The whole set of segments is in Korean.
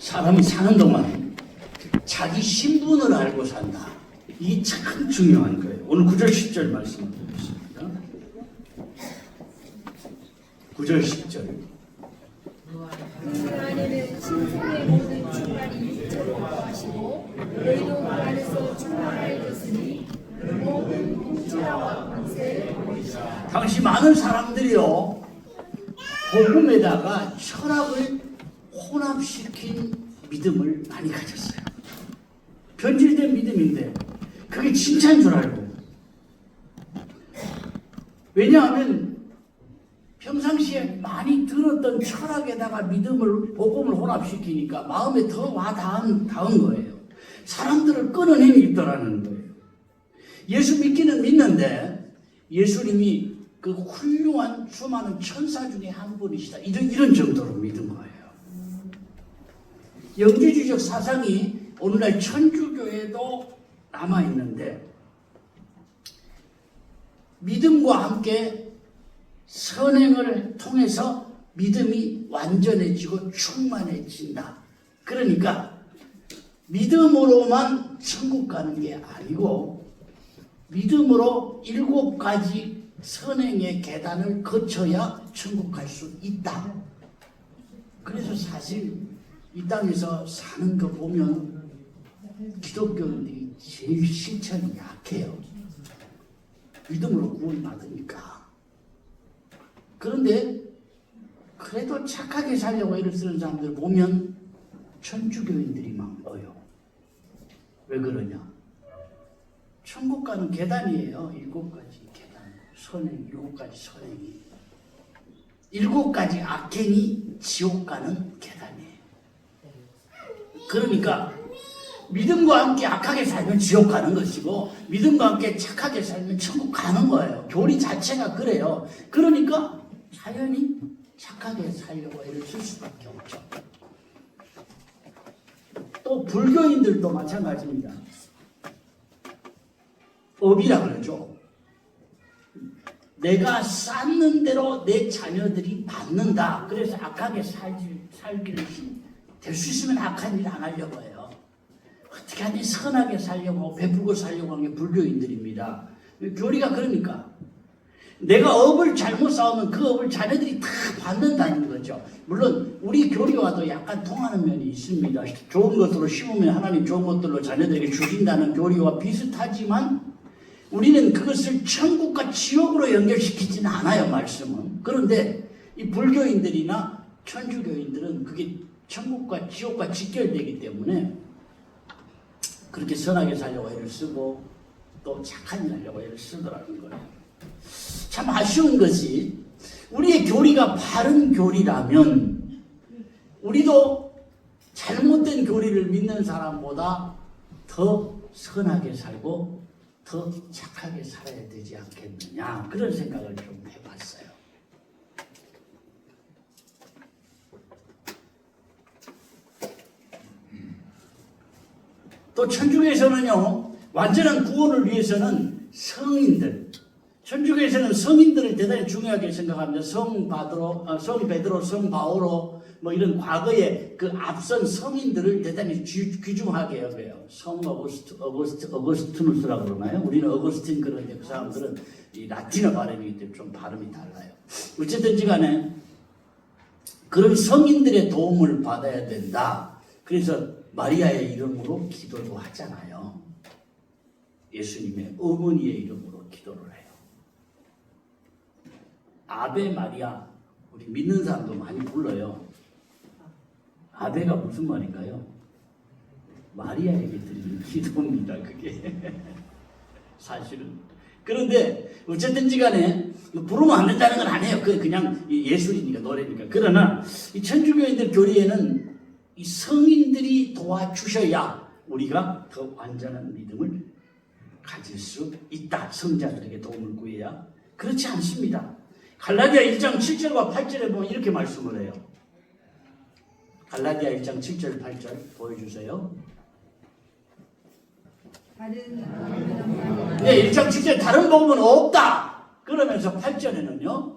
사람이 사는 동안 자기 신분을 알고 산다. 이게 참 중요한 거예요. 오늘 9절 10절 말씀을 드리겠습니다. 9절 10절. 그 안에는 신생의 모든 충만이 육체로 거하시고 너희도 그 안에서 충만하여 있으니 모든 통치와 권세를 보이시라. 당시 많은 사람들이요 복음에다가 철학을 혼합시킨 믿음을 많이 가졌어요. 변질된 믿음인데 그게 진짜인 줄 알고. 왜냐하면 평상시에 많이 들었던 철학에다가 믿음을 복음을 혼합시키니까 마음에 더 와닿은 거예요. 사람들을 끊은 힘이 있더라는 거예요. 예수 믿기는 믿는데 예수님이 그 훌륭한 수많은 천사 중에 한 분이시다. 이런 정도로 믿은 거예요. 영지주의적 사상이 오늘날 천주교에도 남아있는데 믿음과 함께 선행을 통해서 믿음이 완전해지고 충만해진다. 그러니까 믿음으로만 천국 가는 게 아니고 믿음으로 7가지 선행의 계단을 거쳐야 천국 갈 수 있다. 그래서 사실 이 땅에서 사는 거 보면 기독교인들이 제일 실천이 약해요. 믿음으로 구원받으니까. 그런데 그래도 착하게 살려고 애를 쓰는 사람들 보면 천주교인들이 많아요. 왜 그러냐? 천국 가는 계단이에요. 7가지 계단. 선행, 7가지 선행이. 7가지 악행이 지옥 가는 계단이에요. 그러니까 믿음과 함께 악하게 살면 지옥 가는 것이고 믿음과 함께 착하게 살면 천국 가는 거예요. 교리 자체가 그래요. 그러니까 자연히 착하게 살려고 애를 쓸 수밖에 없죠. 또 불교인들도 마찬가지입니다. 업이라 그러죠. 내가 쌓는 대로 내 자녀들이 받는다. 그래서 악하게 살기를 될 수 있으면 악한 일 안 하려고 해요. 어떻게 하니 선하게 살려고 베풀고 살려고 하는 게 불교인들입니다. 교리가 그러니까 내가 업을 잘못 쌓으면 그 업을 자녀들이 다 받는다는 거죠. 물론 우리 교리와도 약간 통하는 면이 있습니다. 좋은 것으로 심으면 하나님 좋은 것들로 자녀들에게 주신다는 교리와 비슷하지만 우리는 그것을 천국과 지옥으로 연결시키지는 않아요. 말씀은. 그런데 이 불교인들이나 천주교인들은 그게 천국과 지옥과 직결되기 때문에 그렇게 선하게 살려고 애를 쓰고 또 착한 일 하려고 애를 쓰더라는 거예요. 참 아쉬운 것이 우리의 교리가 바른 교리라면 우리도 잘못된 교리를 믿는 사람보다 더 선하게 살고 더 착하게 살아야 되지 않겠느냐, 그런 생각을 좀 해봤어요. 또 천주교에서는요, 완전한 구원을 위해서는 성인들, 천주교에서는 성인들을 대단히 중요하게 생각합니다. 성 베드로, 성 바오로, 뭐 이런 과거의 그 앞선 성인들을 대단히 귀중하게 여겨요. 성 어거스티누스라고 그러나요? 우리는 어거스틴 그러는데 그 사람들은 이 라틴어 발음이기 때문에 좀 발음이 달라요. 어쨌든지 간에 그런 성인들의 도움을 받아야 된다. 그래서 마리아의 이름으로 기도도 하잖아요. 예수님의 어머니의 이름으로 기도를 해요. 아베 마리아, 우리 믿는 사람도 많이 불러요. 아베가 무슨 말인가요? 마리아에게 드리는 기도입니다. 그게 사실은. 그런데 어쨌든지 간에 부르면 안 된다는 건 아니에요. 그냥 예술이니까, 노래니까. 그러나 이 천주교인들 교리에는 이 성인들이 도와주셔야 우리가 더 완전한 믿음을 가질 수 있다. 성자들에게 도움을 구해야. 그렇지 않습니다. 갈라디아 1장 7절과 8절에 보면 이렇게 말씀을 해요. 갈라디아 1장 7절 8절 보여주세요. 네, 1장 7절 다른 복음은 없다. 그러면서 8절에는요.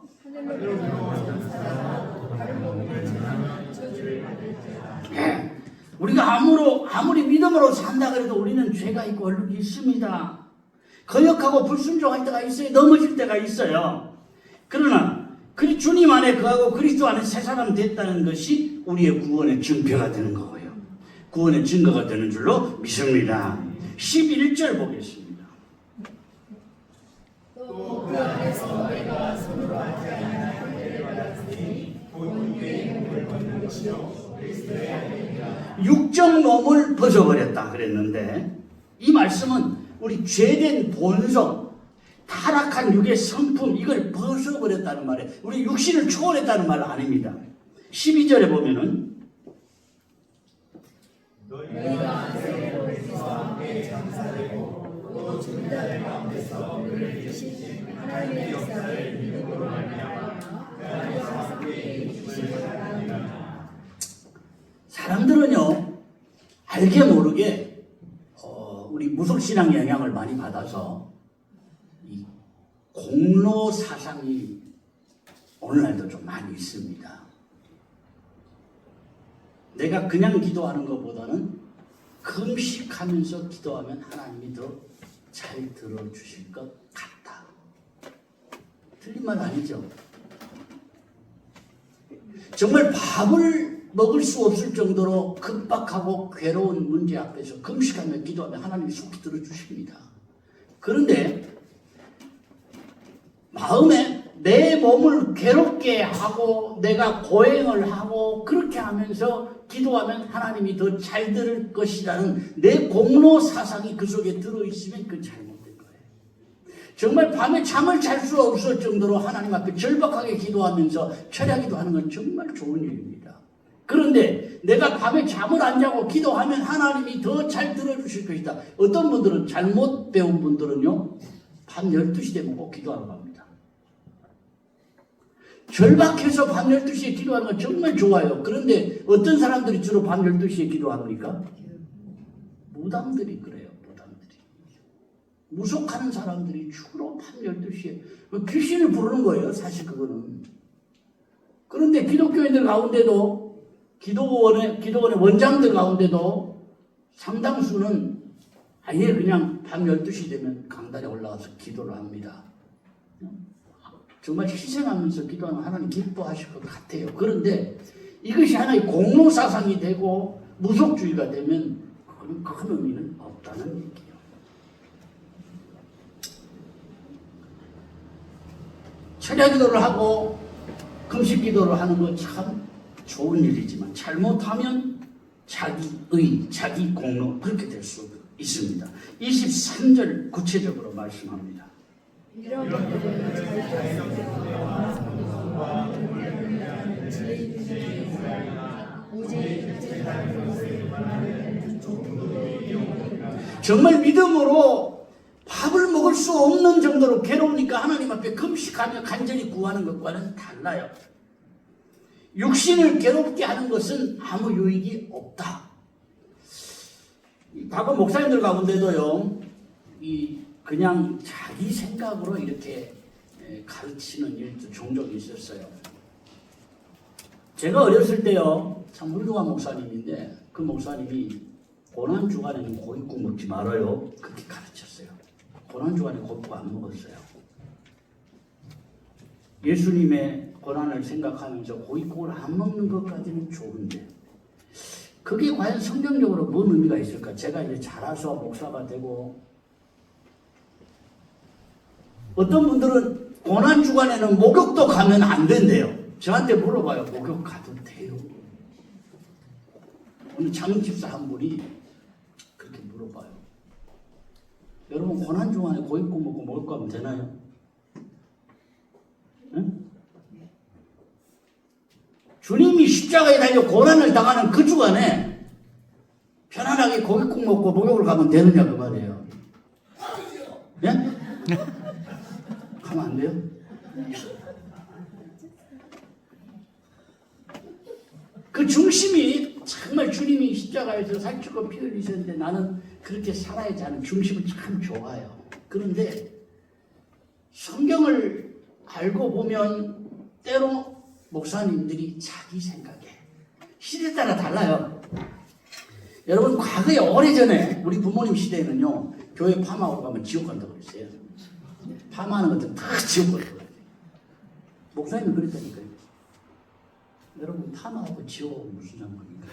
우리가 아무리 믿음으로 산다 그래도 우리는 죄가 있고 얼룩이 있습니다. 거역하고 불순종할 때가 있어요. 넘어질 때가 있어요. 그러나 주님 안에 거하고 그리스도 안에 새 사람 됐다는 것이 우리의 구원의 증표가 되는 거고요. 구원의 증거가 되는 줄로 믿습니다. 11절 보겠습니다. 또 그 안에서 내가 손으로 하지 않은 한들을 받았으니 본유의 몸을 벗는 것이요 그리스도의 아들이라. 육적 몸을 벗어버렸다 그랬는데 이 말씀은 우리 죄된 본성, 타락한 육의 성품 이걸 벗어버렸다는 말이에요. 우리 육신을 초월했다는 말 아닙니다. 12절에 보면은 너희가 안세로 그리스도와 함께 장사되고 또 죽은 자들 가운데서 그를 드신 하나님의 역사를 믿음으로 말미암아 그 안에서 함께 주시기 바랍니다. 사람들은요 알게 모르게 우리 무속신앙 영향을 많이 받아서 이 공로 사상이 오늘날도 좀 많이 있습니다. 내가 그냥 기도하는 것보다는 금식하면서 기도하면 하나님이 더 잘 들어주실 것 같다. 틀린 말 아니죠? 정말 밥을 먹을 수 없을 정도로 급박하고 괴로운 문제 앞에서 금식하며 기도하면 하나님이 속히 들어주십니다. 그런데 마음에 내 몸을 괴롭게 하고 내가 고행을 하고 그렇게 하면서 기도하면 하나님이 더 잘 들을 것이라는 내 공로 사상이 그 속에 들어있으면 그건 잘못된 거예요. 정말 밤에 잠을 잘 수 없을 정도로 하나님 앞에 절박하게 기도하면서 철야기도 하는 건 정말 좋은 일입니다. 그런데 내가 밤에 잠을 안 자고 기도하면 하나님이 더 잘 들어주실 것이다. 어떤 분들은 잘못 배운 분들은요 밤 12시 되면 꼭 기도하러 갑니다. 절박해서 밤 12시에 기도하는 건 정말 좋아요. 그런데 어떤 사람들이 주로 밤 12시에 기도합니까? 무당들이 그래요. 무당들이. 무속하는 사람들이 주로 밤 12시에 귀신을 부르는 거예요. 사실 그거는. 그런데 기독교인들 가운데도 기도원의 원장들 가운데도 상당수는 아예 그냥 밤 12시 되면 강단에 올라가서 기도를 합니다. 정말 희생하면서 기도하는 하나님 기뻐하실 것 같아요. 그런데 이것이 하나의 공로사상이 되고 무속주의가 되면 그건 큰 의미는 없다는 얘기예요. 철야기도를 하고 금식기도를 하는 건 참 좋은 일이지만 잘못하면 자기의, 자기 공로 그렇게 될 수 있습니다. 23절 구체적으로 말씀합니다. 이런 것들은 자기가 지혜 있는 자에게 오직 뜻하는 것을 원하는 종들의 이용입니다. 정말 믿음으로 밥을 먹을 수 없는 정도로 괴로우니까 하나님 앞에 금식하며 간절히 구하는 것과는 달라요. 육신을 괴롭게 하는 것은 아무 유익이 없다. 과거 목사님들 가운데도요, 그냥 자기 생각으로 이렇게 가르치는 일도 종종 있었어요. 제가 어렸을 때요, 참 훌륭한 목사님인데 그 목사님이 고난주간에는 고깃국 먹지 말아요. 그렇게 가르쳤어요. 고난주간에 고깃국 안 먹었어요. 예수님의 고난을 생각하면서 고깃국을 안 먹는 것까지는 좋은데 그게 과연 성경적으로 뭔 의미가 있을까? 제가 이제 자라서 목사가 되고 어떤 분들은 고난주간에는 목욕도 가면 안 된대요. 저한테 물어봐요. 목욕 가도 돼요? 오늘 장집사 한 분이 그렇게 물어봐요. 여러분 고난주간에 고깃국 먹고 먹을 거 하면 되나요? 응? 주님이 십자가에 달려 고난을 당하는 그 주간에 편안하게 고깃국 먹고 목욕을 가면 되느냐 그 말이에요. 예? 가면 안 돼요? 그 중심이 정말 주님이 십자가에서 살찌고 피 흘리셨는데 나는 그렇게 살아야지 하는 중심은 참 좋아요. 그런데 성경을 알고 보면 때로 목사님들이 자기 생각에 시대에 따라 달라요. 여러분 과거에 오래전에 우리 부모님 시대에는요 교회 파마하고 가면 지옥 간다고 그랬어요. 파마하는 것들 다 지옥 간다고 그랬어요. 목사님은 그랬다니까요. 여러분 파마하고 지옥 무슨 상관입니까?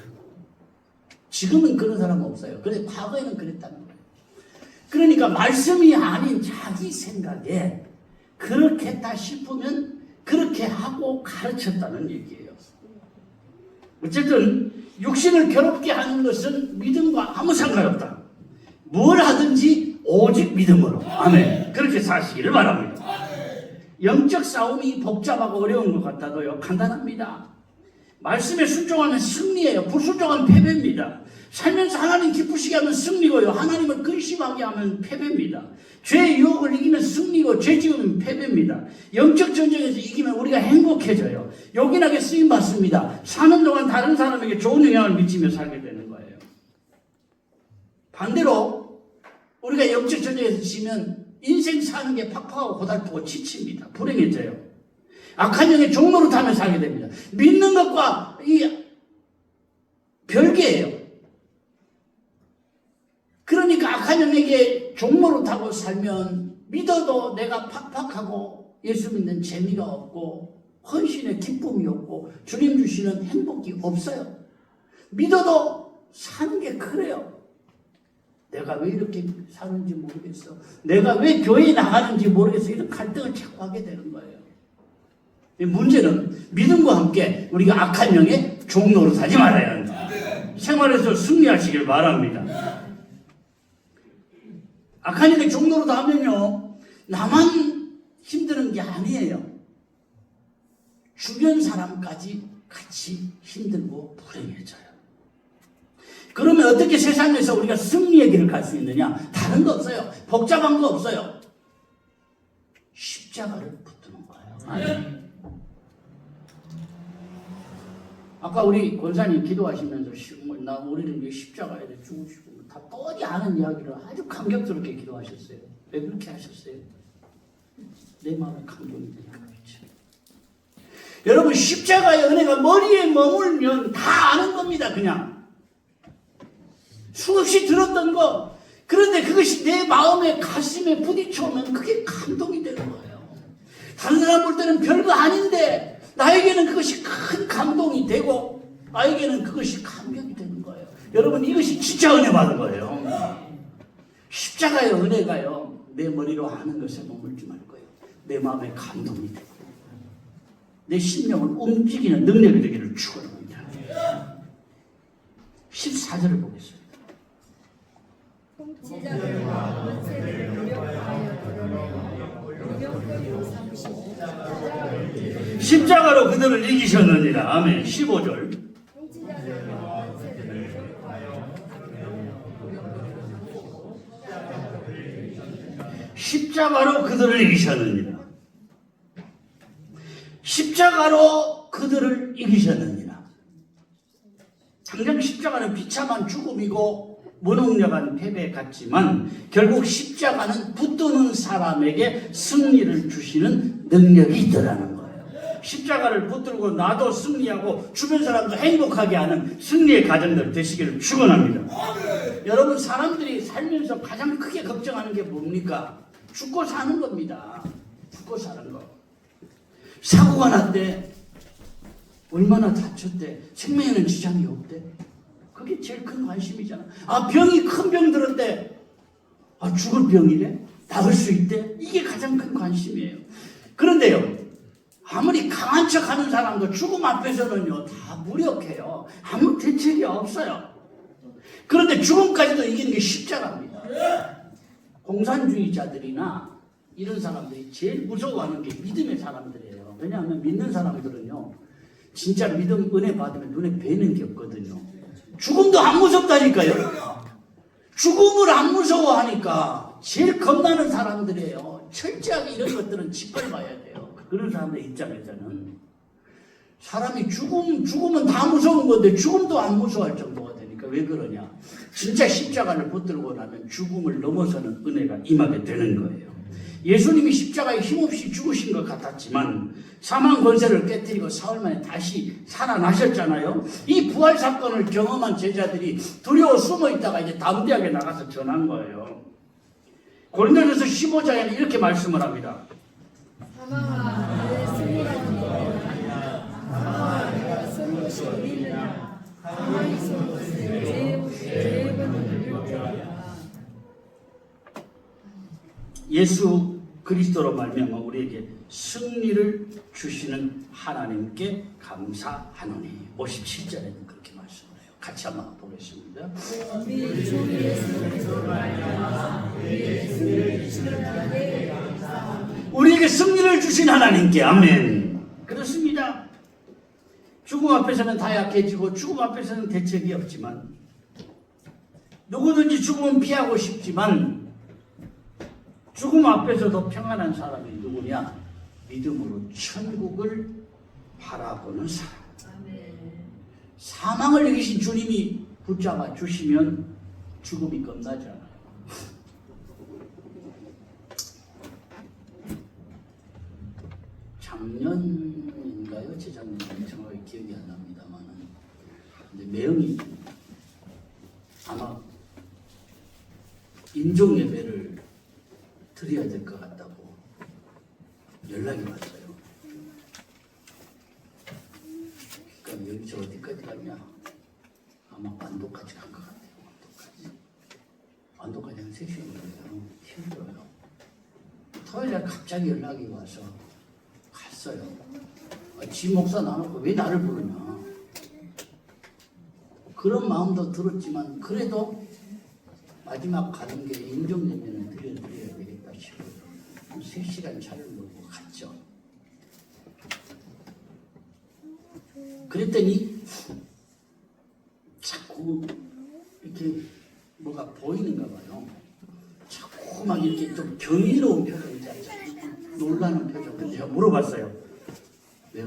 지금은 그런 사람은 없어요. 그런데 과거에는 그랬다는 거예요. 그러니까 말씀이 아닌 자기 생각에 그렇겠다 싶으면 그렇게 하고 가르쳤다는 얘기예요. 어쨌든 육신을 괴롭게 하는 것은 믿음과 아무 상관없다. 뭘 하든지 오직 믿음으로. 아멘. 그렇게 사시기를 바랍니다. 영적 싸움이 복잡하고 어려운 것 같아도요 간단합니다. 말씀에 순종하면 승리예요. 불순종하면 패배입니다. 살면서 하나님 기쁘시게 하면 승리고요. 하나님을 근심하게 하면 패배입니다. 죄의 유혹을 이기면 승리고 죄 지으면 패배입니다. 영적 전쟁에서 이기면 우리가 행복해져요. 요긴하게 쓰임 받습니다. 사는 동안 다른 사람에게 좋은 영향을 미치며 살게 되는 거예요. 반대로 우리가 영적 전쟁에서 지면 인생 사는 게 팍팍하고 고달프고 지칩니다. 불행해져요. 악한 영의 종로로 타며 살게 됩니다. 믿는 것과 이 별개예요. 그러니까 악한 영에게 종로로 타고 살면 믿어도 내가 팍팍하고 예수 믿는 재미가 없고 헌신의 기쁨이 없고 주님 주시는 행복이 없어요. 믿어도 사는 게 그래요. 내가 왜 이렇게 사는지 모르겠어. 내가 왜 교회에 나가는지 모르겠어. 이런 갈등을 자꾸 하게 되는 거예요. 문제는 믿음과 함께 우리가 악한 영의 종로로 사지 말아야 한다. 생활에서 승리하시길 바랍니다. 악한 영의 종로로 가면요 나만 힘드는 게 아니에요. 주변 사람까지 같이 힘들고 불행해져요. 그러면 어떻게 세상에서 우리가 승리의 길을 갈 수 있느냐? 다른 거 없어요. 복잡한 거 없어요. 십자가를 붙드는 거예요. 아멘. 아까 우리 권사님 기도하시면서 나 우리는 왜 십자가에 죽으시고 다 뻔히 아는 이야기를 아주 감격스럽게 기도하셨어요. 왜 그렇게 하셨어요? 내 마음에 감동이 되니까 그렇죠. 여러분 십자가의 은혜가 머리에 머물면 다 아는 겁니다. 그냥 수없이 들었던 거. 그런데 그것이 내 마음에 가슴에 부딪혀오면 그게 감동이 되는 거예요. 다른 사람 볼 때는 별거 아닌데 나에게는 그것이 큰 감동이 되고 나에게는 그것이 감격이 되는 거예요. 여러분 이것이 진짜 은혜 받은 거예요. 십자가의 은혜가요 내 머리로 하는 것에 머물지 말고요 내 마음에 감동이 되고 내 심령을 움직이는 능력이 되기를 축원합니다. 14절을 보겠습니다. 통치자들과 권세를 무력하여 드러내어 무력을 삼으시고 십자가로 그들을 이기셨느니라. 아멘. 15절. 통치자들과 권세를 무력하여 십자가로 그들을 이기셨느니라. 십자가로 그들을 이기셨느니라. 당장 십자가는 비참한 죽음이고 무능력한 패배 같지만 결국 십자가는 붙드는 사람에게 승리를 주시는 능력이 있더라는 거예요. 십자가를 붙들고 나도 승리하고 주변 사람도 행복하게 하는 승리의 가정들 되시기를 축원합니다. 여러분 사람들이 살면서 가장 크게 걱정하는 게 뭡니까? 죽고 사는 겁니다. 죽고 사는 거. 사고가 났대. 얼마나 다쳤대. 생명에는 지장이 없대. 그게 제일 큰 관심이잖아. 아 병이 큰 병 들었대. 아 죽을 병이래? 나을 수 있대? 이게 가장 큰 관심이에요. 그런데요 아무리 강한 척하는 사람도 죽음 앞에서는요 다 무력해요. 아무 대책이 없어요. 그런데 죽음까지도 이기는 게 십자가입니다. 공산주의자들이나 이런 사람들이 제일 무서워하는 게 믿음의 사람들이에요. 왜냐하면 믿는 사람들은요 진짜 믿음 은혜 받으면 눈에 뵈는 게 없거든요. 죽음도 안 무섭다니까요. 죽음을 안 무서워하니까 제일 겁나는 사람들이에요. 철저하게 이런 것들은 짓밟아야 돼요. 그런 사람들 입장에서는 사람이 죽음은 다 무서운 건데 죽음도 안 무서워할 정도가 되니까 왜 그러냐? 진짜 십자가를 붙들고 나면 죽음을 넘어서는 은혜가 임하게 되는 거예요. 예수님이 십자가에 힘없이 죽으신 것 같았지만 사망 권세를 깨뜨리고 사흘 만에 다시 살아나셨잖아요. 이 부활 사건을 경험한 제자들이 두려워 숨어 있다가 이제 담대하게 나가서 전한 거예요. 고린도전서 15장에는 이렇게 말씀을 합니다. 사망아, 내 승리라는 것이냐? 사망아, 내가 쓴 것이 어디 있느냐? 가만히 쏜 것은 죄의 권능을 일으켰다. 예수 그리스도로 말미암아 우리에게 승리를 주시는 하나님께 감사하노니. 57절에는 그렇게 말씀을 해요. 같이 한번 보겠습니다. 우리 주 예수 그리스도로 말미암아 우리에게 승리를 주시는 하나님께 감사하노니. 우리에게 승리를 주신 하나님께 아멘. 그렇습니다. 죽음 앞에서는 다 약해지고 죽음 앞에서는 대책이 없지만 누구든지 죽음은 피하고 싶지만 죽음 앞에서도 평안한 사람이 누구냐? 믿음으로 천국을 바라보는 사람. 사망을 이기신 주님이 붙잡아 주시면 죽음이 끝나잖아요. 작년인가요? 재작년인가요? 정확히 기억이 안 납니다만은 근데 매형이 아마 인종 예배를 드려야 될 것 같다고 연락이 왔어요. 그럼 여기서 어디까지 갔냐? 아마 완도까지 간 것 같아요. 완도까지 한 3시간 걸려요. 힘들어요. 토요일날 갑자기 연락이 와서 갔어요. 지 목사 나놓고 왜 나를 부르냐? 그런 마음도 들었지만 그래도 마지막 가는 게 인정되면 드려야 되겠다 싶어요. 한 3시간 차를 몰고 갔죠. 그랬더니 자꾸 이렇게 뭐가 보이는가 봐요. 자꾸 막 이렇게 좀 경이로운 표정이 놀라는 표정. 그래서 제가 물어봤어요. 왜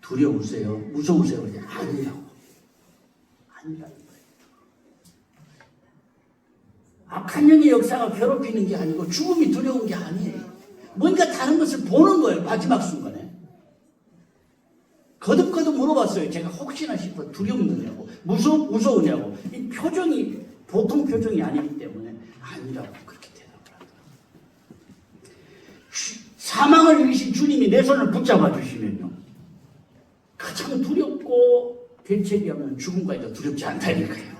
두려우세요? 무서우세요? 아니라고. 아니라는 거예요. 악한 영의 역사가 괴롭히는 게 아니고 죽음이 두려운 게 아니에요. 뭔가 다른 것을 보는 거예요. 마지막 순간에. 거듭거듭 물어봤어요. 제가 혹시나 싶어 두렵느냐고 무서우냐고. 이 표정이 보통 표정이 아니기 때문에 아니라고 그렇게 대답을 하더라고요. 사망을 이기신 주님이 내 손을 붙잡아 주시면요. 가장 두렵고 대책이 없는 죽음까지도 두렵지 않다니까요.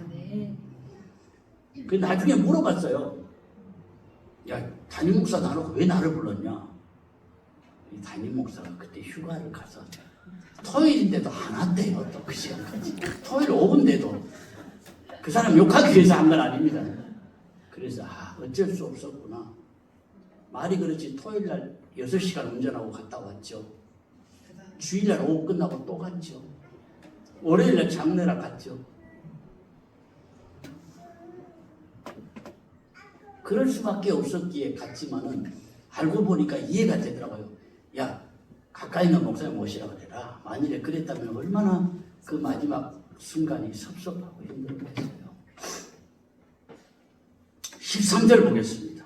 그 나중에 물어봤어요. 야, 담임 목사 나놓고 왜 나를 불렀냐? 이 담임 목사가 그때 휴가를 가서 토요일인데도 안 왔대요. 또 그 시간까지. 토요일 오후인데도 그 사람 욕하기 위해서 한 건 아닙니다. 그래서 어쩔 수 없었구나. 말이 그렇지 토요일날 6시간 운전하고 갔다 왔죠. 주일날 오후 끝나고 또 갔죠. 월요일날 장례라 갔죠. 그럴 수밖에 없었기에 갔지만은 알고 보니까 이해가 되더라고요. 야, 가까이 있는 목사님 모시라 그래라. 만일에 그랬다면 얼마나 그 마지막 순간이 섭섭하고 힘들었겠어요. 13절 보겠습니다.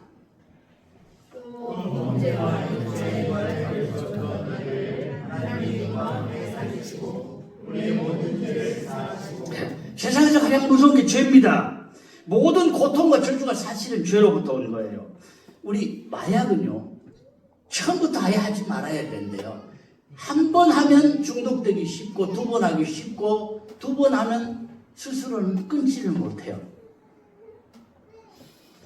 세상에서 가장 무서운 게 죄입니다. 모든 고통과 저주가 사실은 죄로부터 온 거예요. 우리 마약은요, 처음부터 아예 하지 말아야 되는데요. 한 번 하면 중독되기 쉽고, 2번 하기 쉽고, 2번 하면 스스로는 끊지를 못해요.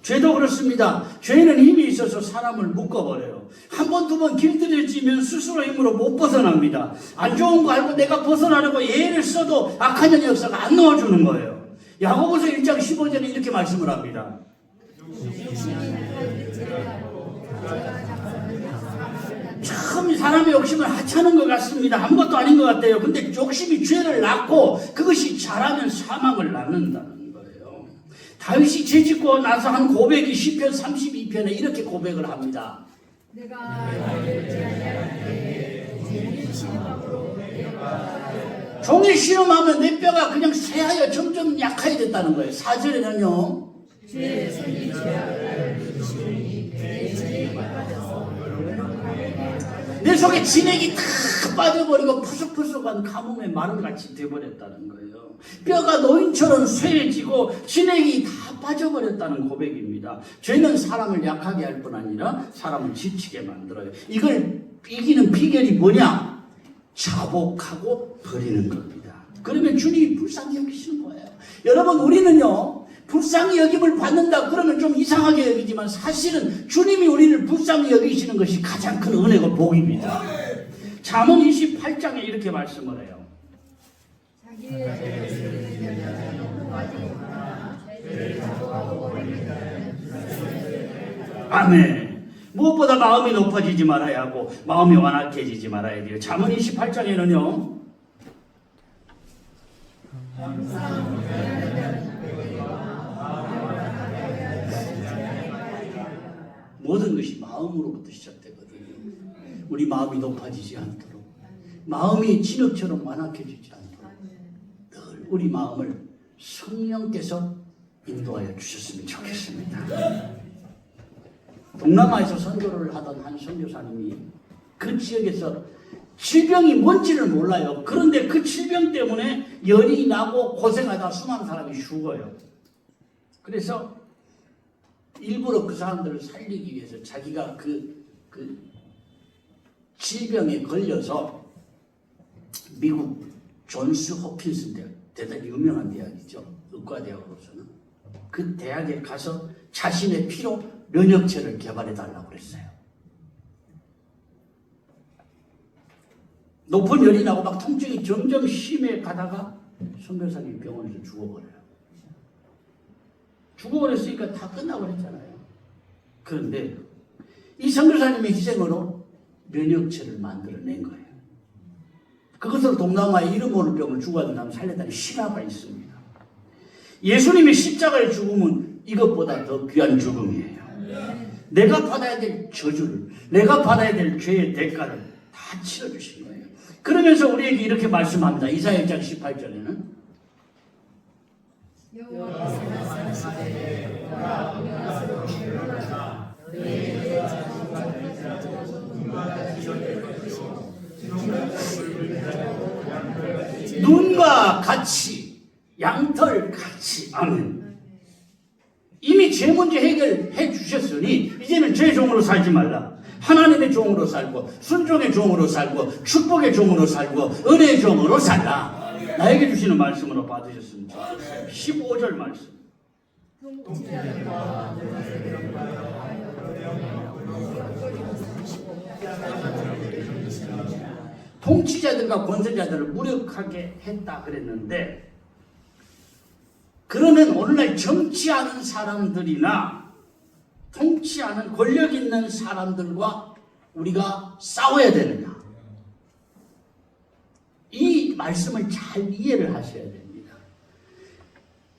죄도 그렇습니다. 죄는 힘이 있어서 사람을 묶어버려요. 한 번, 2번 길들여지면 스스로 힘으로 못 벗어납니다. 안 좋은 거 알고 내가 벗어나려고 예를 써도 악한 영의 역사가 안 넣어주는 거예요. 야고보서 1장 15절에 이렇게 말씀을 합니다. 참 사람의 욕심을 하찮은 것 같습니다. 아무것도 아닌 것 같아요. 근데 욕심이 죄를 낳고 그것이 자라면 사망을 낳는다는 거예요. 다윗이 죄짓고 나서 한 고백이 시편 32편에 이렇게 고백을 합니다. 내가 종일 신음하면 내 뼈가 그냥 쇠하여 점점 약해졌다는 거예요. 4절에는요. 내 속에 진액이 다 빠져버리고 푸석푸석한 가뭄의 마름같이 돼버렸다는 거예요. 뼈가 노인처럼 쇠해지고 진액이 다 빠져버렸다는 고백입니다. 죄는 사람을 약하게 할 뿐 아니라 사람을 지치게 만들어요. 이걸 이기는 비결이 뭐냐? 자복하고 버리는 겁니다. 그러면 주님이 불쌍히 여기시는 거예요. 여러분, 우리는요, 불쌍히 여김을 받는다 그러면 좀 이상하게 여기지만 사실은 주님이 우리를 불쌍히 여기시는 것이 가장 큰 은혜고 복입니다. 잠언 28장에 이렇게 말씀을 해요. 자기의 죄를 용서하지 않으나 죄를 자복하고 버리는 자는 아멘. 무엇보다 마음이 높아지지 말아야 하고 마음이 완악해지지 말아야 돼요. 잠언 28장에는요. 모든 것이 마음으로부터 시작되거든요. 우리 마음이 높아지지 않도록, 마음이 진흙처럼 완악해지지 않도록 늘 우리 마음을 성령께서 인도하여 주셨으면 좋겠습니다. 동남아에서 선교를 하던 한 선교사님이 그 지역에서 질병이 뭔지를 몰라요. 그런데 그 질병 때문에 열이 나고 고생하다 수많은 사람이 죽어요. 그래서 일부러 그 사람들을 살리기 위해서 자기가 그 질병에 걸려서 미국 존스 호킨스 대학, 대단히 유명한 대학이죠. 의과대학으로서는. 그 대학에 가서 자신의 피로 면역체를 개발해 달라고 그랬어요. 높은 열이 나고 막 통증이 점점 심해 가다가 선교사님이 병원에서 죽어버려요. 죽어버렸으니까 다 끝나고 그랬잖아요. 그런데 이 선교사님의 희생으로 면역체를 만들어낸 거예요. 그것으로 동남아의 이름 모를 병을 죽어가는 사람 살렸다는 신화가 있습니다. 예수님의 십자가의 죽음은 이것보다 더 귀한 죽음이에요. 내가 받아야 될 저주를, 내가 받아야 될 죄의 대가를 다 치러주신 거예요. 그러면서 우리에게 이렇게 말씀합니다. 이사야 1장 18절에는 여호와께서 말씀하시되 너가 명령으로 일어나라 너의 죄의 눈과 같이 양털 같이 아멘. 이미 죄 문제 해결해 주셨으니 이제는 죄 종으로 살지 말라. 하나님의 종으로 살고 순종의 종으로 살고 축복의 종으로 살고 은혜의 종으로 살라. 나에게 주시는 말씀으로 받으셨으면 좋겠어요. 15절 말씀. 통치자들과 권세자들을 무력하게 했다 그랬는데, 그러면 오늘날 정치하는 사람들이나 통치하는 권력 있는 사람들과 우리가 싸워야 되느냐? 이 말씀을 잘 이해를 하셔야 됩니다.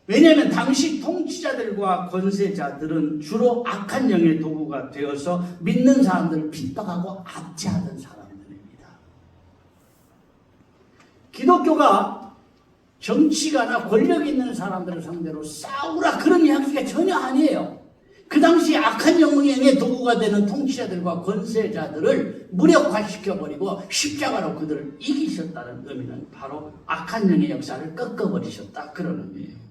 왜냐하면 당시 통치자들과 권세자들은 주로 악한 영의 도구가 되어서 믿는 사람들을 핍박하고 압제하던 사람들입니다. 기독교가 정치가나 권력 있는 사람들을 상대로 싸우라 그런 이야기가 전혀 아니에요. 그 당시 악한 영의 도구가 되는 통치자들과 권세자들을 무력화시켜버리고 십자가로 그들을 이기셨다는 의미는 바로 악한 영의 역사를 꺾어버리셨다 그런 의미예요.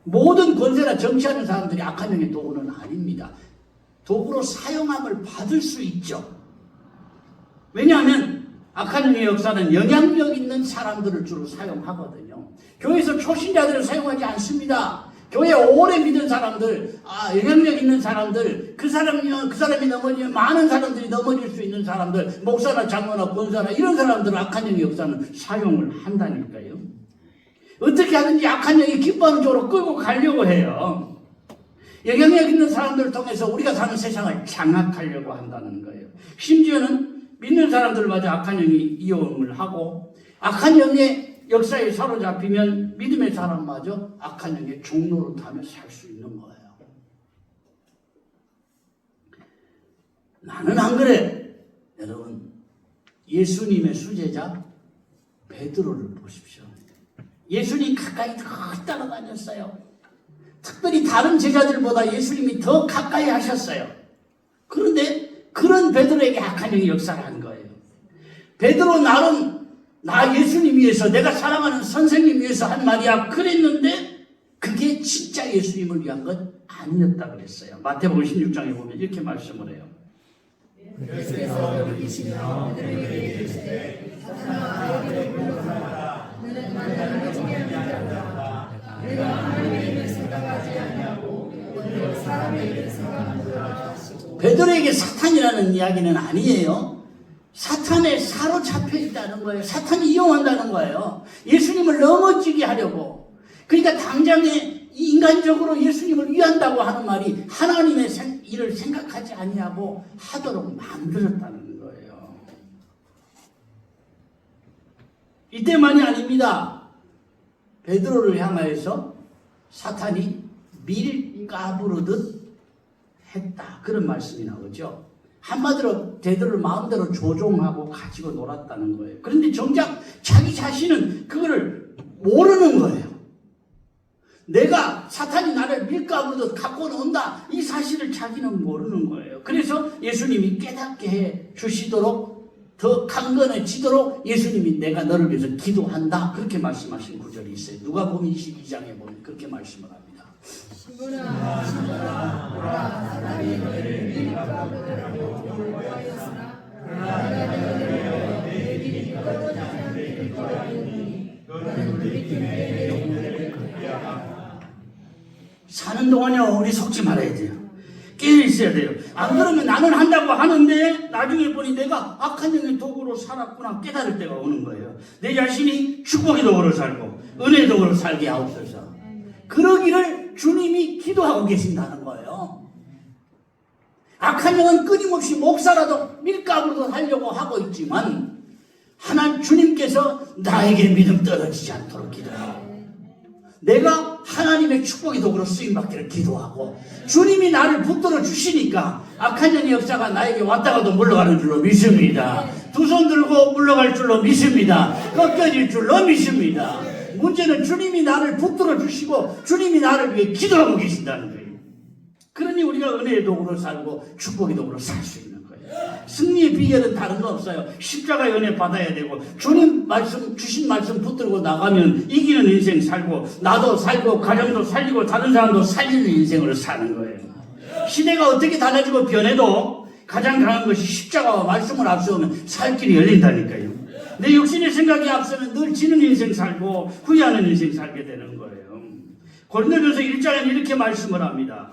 모든 권세나 정치하는 사람들이 악한 영의 도구는 아닙니다. 도구로 사용함을 받을 수 있죠. 왜냐하면 악한 영의 역사는 영향력 있는 사람들을 주로 사용하거든요. 교회에서 초신자들을 사용하지 않습니다. 교회 오래 믿은 사람들, 영향력 있는 사람들, 그 사람이 넘어지면 많은 사람들이 넘어질 수 있는 사람들, 목사나 장로나 권사나 이런 사람들은 악한 영의 역사는 사용을 한다니까요. 어떻게 하든지 악한 영이 기뻐하는 쪽으로 끌고 가려고 해요. 영향력 있는 사람들을 통해서 우리가 사는 세상을 장악하려고 한다는 거예요. 심지어는 믿는 사람들마저 악한 영이 이용을 하고 악한 영의 역사에 사로잡히면 믿음의 사람마저 악한 영의 종로를 타며 살 수 있는 거예요. 나는 안 그래. 여러분, 예수님의 수제자 베드로를 보십시오. 예수님 가까이 더 따라다녔어요. 특별히 다른 제자들보다 예수님이 더 가까이 하셨어요. 그런데 그런 베드로에게 악한 영이 역사를 한 거예요. 베드로 나름 나 예수님 위해서 내가 사랑하는 선생님 위해서 한 말이야 그랬는데 그게 진짜 예수님을 위한 것 아니었다 그랬어요. 마태복음 16장에 보면 이렇게 말씀을 해요. 예수께서 이르시며 그들에게 이르시되 사탄아 너희를 물러가라 너는 만나는 것이 아니라 내가 하나님의 일을 생각하지 아니하고 오히려 사람의 일을 생각하노라 하시고. 베드로에게 사탄이라는 이야기는 아니에요. 사탄에 사로잡혀 있다는 거예요. 사탄이 이용한다는 거예요. 예수님을 넘어지게 하려고. 그러니까 당장에 인간적으로 예수님을 위한다고 하는 말이 하나님의 일을 생각하지 아니하고 하도록 만들었다는 거예요. 이때만이 아닙니다. 베드로를 향하여서 사탄이 밀가부르듯 했다. 그런 말씀이 나오죠. 한마디로 베드로를 마음대로 조종하고 가지고 놀았다는 거예요. 그런데 정작 자기 자신은 그거를 모르는 거예요. 내가 사탄이 나를 밀가부르듯 갖고 논다. 이 사실을 자기는 모르는 거예요. 그래서 예수님이 깨닫게 해 주시도록 더 강건해지도록 예수님이 내가 너를 위해서 기도한다. 그렇게 말씀하신 구절이 있어요. 누가복음 22장에 보면 그렇게 말씀을 합니다. 시므라 시므라 보라 사탄이 너희를 밀가부르라고 요구하였으나 내가 너희를 내 길이 떨어지지 않게 구하였으니 너는 돌이키면 내 영혼을 걷게 하라. 사는 동안요 우리 속지 말아야 돼요. 깨어 있어야 돼요. 안 그러면 나는 한다고 하는데 나중에 보니 내가 악한 영의 도구로 살았구나 깨달을 때가 오는 거예요. 내 자신이 축복의 도구로 살고 은혜의 도구로 살게 하옵소서. 그러기를 주님이 기도하고 계신다는 거예요. 악한 영은 끊임없이 목사라도 밀가부르도 하려고 하고 있지만 하나님 주님께서 나에게 믿음 떨어지지 않도록 기도하고 내가 하나님의 축복의 도구로 쓰임받기를 기도하고 주님이 나를 붙들어 주시니까 악한 영의 역사가 나에게 왔다가도 물러가는 줄로 믿습니다. 두 손 들고 물러갈 줄로 믿습니다. 꺾여질 줄로 믿습니다. 문제는 주님이 나를 붙들어 주시고 주님이 나를 위해 기도하고 계신다는 거예요. 그러니 우리가 은혜의 도구로 살고 축복의 도구로 살 수 있는 거예요. 승리의 비결은 다른 거 없어요. 십자가의 은혜 받아야 되고 주님 말씀 주신 말씀 붙들고 나가면 이기는 인생 살고 나도 살고 가정도 살리고 다른 사람도 살리는 인생으로 사는 거예요. 시대가 어떻게 달라지고 변해도 가장 강한 것이 십자가와 말씀을 앞세우면 살 길이 열린다니까요. 내 육신의 생각이 앞서면 늘 지는 인생 살고 후회하는 인생 살게 되는 거예요. 고린도전서 1장에는 이렇게 말씀을 합니다.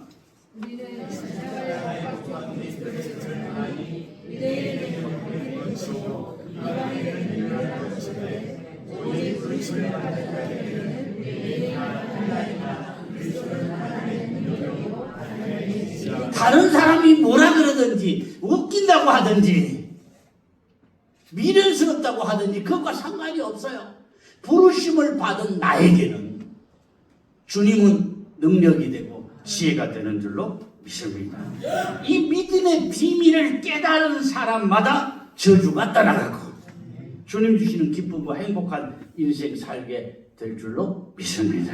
우리는 십자가에 못 박혀 그리스도를 전하니 유대인에게는 복음을 주시고 이방인에게는 유명한 것이되 오직 부르심을 받은 자에게는 우리에게 하나님이나 그리스도는 하나님의 능력이고 하나님의 계시요. 다른 사람이 뭐라 그러든지 웃긴다고 하든지 미련스럽다고 하든지 그것과 상관이 없어요. 부르심을 받은 나에게는 주님은 능력이 되고 지혜가 되는 줄로 믿습니다. 이 믿음의 비밀을 깨달은 사람마다 저주가 떠나가고 주님 주시는 기쁨과 행복한 인생 살게 될 줄로 믿습니다.